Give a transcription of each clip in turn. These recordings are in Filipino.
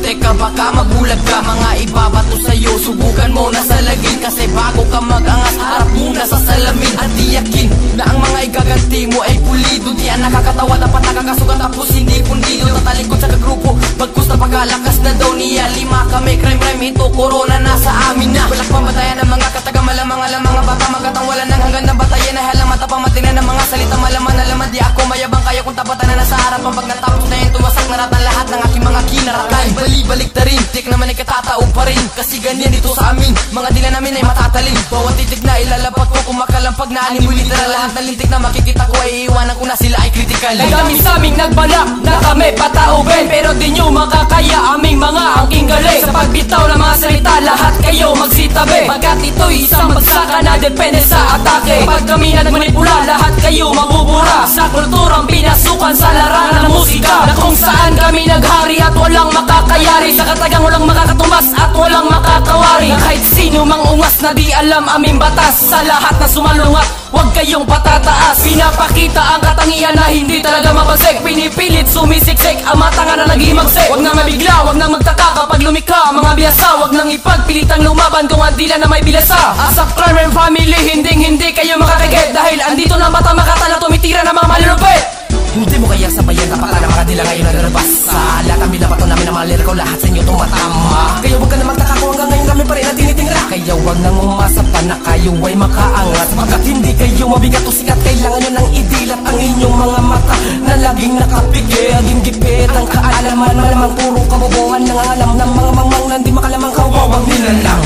teka baka mabulag ka. Mga ibabato sa'yo, subukan mo na salagin. Kasi bago ka mag-angas, harap muna sa salamin. At tiyakin na ang mga igaganti mo ay pulido. Di ang nakakatawa, dapat nakakasugat tapos hindi pundido. Tatalikod sa kagrupo, bagkus na pagkalakas na daw niya. 5 kami, crime, ito corona na sa amin na. Walang pamatayan ng mga katagamalamang alam. Mga bata magatang wala nang hanggan na batayan. Na halang mata pamatinan ng mga salita malaman. Alaman di ako mayabang, kaya kung tapatan na nasa harapan. Pag natapos na yan, tumasak na ratan lahat ng aking mga kinaratan. Bali-balik ta rin, tik naman ay katataob pa rin. Kasi ganyan dito sa amin, mga dila namin ay matatalim. Bawat titik na ilalapag ko, kumakalampag na anim. Literal lahat ng lintik na makikita ko ay iiwanan ko na sila ay critical. Nagdami sa aming nagbalak na kami pataubin, pero di nyo makakaya aming mga angking galing. Sa pagbitaw ng mga salita, lahat kayo magsitabi. Pagkat ito'y isang magsaka na depende sa atake. Pag kami nagmanipula, lahat kayo mabubura. Sa kulturang pinasukan sa larangan ng musika, na kung saan kami naghari at walang makakayari. Sa katagang walang makakatumas at walang makakawari. Na kahit sino mang ungas na di alam aming batas. Sa lahat na sumalungat, huwag kayong patataas. Pinapakita ang katangian na hindi talaga mapagsik. Pinipilit sumisiksik ang mata nga na nag-imagsik. Huwag na mabigla, huwag na magtaka kapag lumikha mga biyasa. Huwag nang ipagpilitang lumaban kung ang dila na may bilasa. As a crime family, hindi kayo makakagit. Dahil andito na mata makata na tumitira na mga malulupit. Hindi mo kaya sabayan kapatan ng mga dila ngayon naglabas. Sa lahat ang binabato namin ng mga liriko, lahat sa inyo tumatama. Kaya huwag ka na magtaka kung hanggang ngayon kami pa rin na tinitingra. Kaya huwag nang umasa pa na kayo ay makaangat. Pagkat hindi kayo mabigat o sikat, kailangan nyo nang idilat ang inyong mga mata na laging nakapigil. Laging gipit ang kaalaman, malamang puro kabobohan nang alam ng mga mangmang na hindi makalamang kawawang nilalang.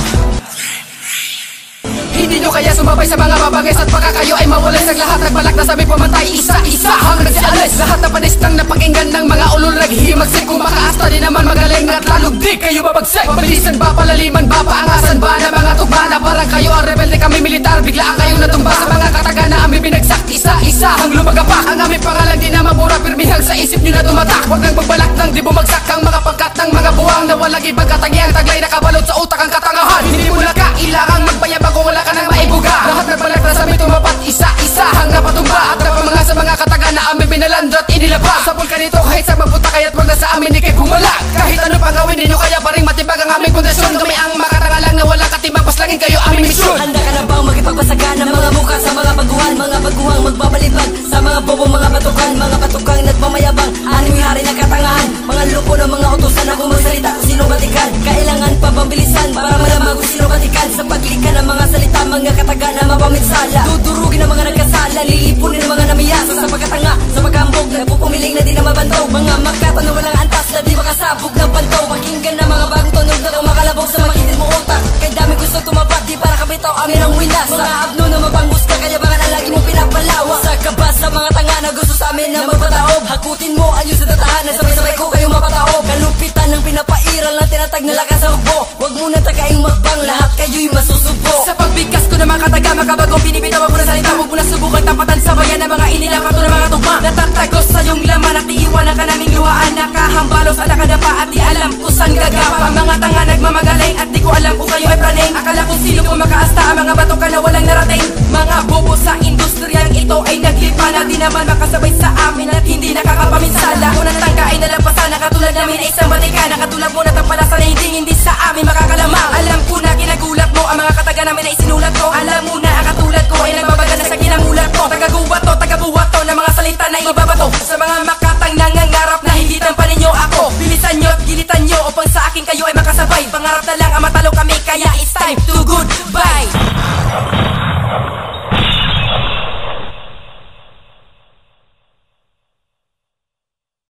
Hindi nyo kaya sumabay sa mga babagay. At baka kayo ay mawalan sa lahat. Nagbalak na sabi pamatay isa-isa hanggang si alis. Lahat na panis ng napakinggan ng mga ulol naghihimagsik. Kung makaasta din naman magaling at lalong di kayo babagsik. Pabilisan ba, palaliman ba, paangasan ba na mga tugma na parang kayo ang rebelde, kami militar. Biglaan kayong natumba sa mga kataga na aming binagsak. Isa-isa hang lumagapak. Ang aming pangalan di na mabura, pirmihang sa isip nyo na tumatak. Huwag nang magbalak nang di bumagsak ang mga pangkat ng mga buwang na walang ibang katangiang taglay na kabalot sa utak ang katangahan. Hindi mo na kailangang magbayabang kung wala ka nang maibuga. Lahat nagbalak na sa may tumapat, isa-isa hang napatumba. At napamanga sa mga kataga na aming binalandrat inilaba. Sa pulkan nito kahit sa magpunta kaya't wag na sa amin di kayo bumalag. Kahit ano pang gawin ninyo kaya pa rin matibag ang aming kondisyon. Kami ang makatangalang na wala katimbang, paslangin kayo aming misyon. Handa ka na bang makipagpasagan ng mga muka sa mga baguhan? Mga baguhang magbabalibag sa mga bobong mga batukang nagmamayabang. Anong hari na katangahan, mga lupo ng mga utusan na kung magsalita kung sino batikan. Kailangan pa bang bilisan para malamang kung sino batikan. Sa paglika ng mga salita, mga kataga na mapaminsala. Dudurugin ang mga nagkasala, lilipunin ang mga namiyasa. Sa pagkatanga, sa pagkambog, nagpupumiling na di na mabantog. Mga makata na walang antas na di makasabog ng pantaw. Pakinggan na mga bagong tunog na kung makalabog sa makitid mo utak. Kaya dami gusto tumapat, di para kabitaw amin ang winas. Mga abno na mapangus ka, kaya baka na lagi mo pinapalawa. Sa kabas sa mga tanga na gusto sa amin na magpataob. Hakutin mo ang iyong sa tatahanan, sabay-sabay ko kayo mapataob. Kalupitan ng pinapairal na tinatag na lakas sa hukbo. Huwag muna tagaing magbang, lahat kayo'y masusubo. Sa pagbigkas ko ng mga kataga, makabagong pinipitaw ako na salita. Huwag mo na subukan tapatan sa bayan ng mga inilapat ng mga tugma. Natatagos sa iyong laman at iiwanan ka naming luhaan. Nakahambalos ala ka na pa at di alam kung saan gagapa. Ang mga tanga nagmamagaling at di ko alam kung kayo ay praning. Akala kung sino kung makaasta ang mga bato ka na walang narating. Mga bobo sa industriyang ito ay naglipa na di naman makasabay sa amin at hindi nakakapaminsala. Unang tangka ay nalampasan na katulad namin ay isang batika. Nakatulad mo na tampalasan na hindi sa amin makakalamang. Alam ko na kinagulat mo ang mga kataga namin ay sinulat ko. Alam mo na ang katulad ko ay nagbabaga na sa kinamulat ko. Tagagubat to, tagabuhat to ng mga salita na ibabato. Sa mga makatang nangangarap na hindi tampan ninyo ako. Bilisan nyo at gilitan nyo upang sa akin kayo ay makasabay. Pangarap na lang ang matalo kami kaya it's time to goodbye.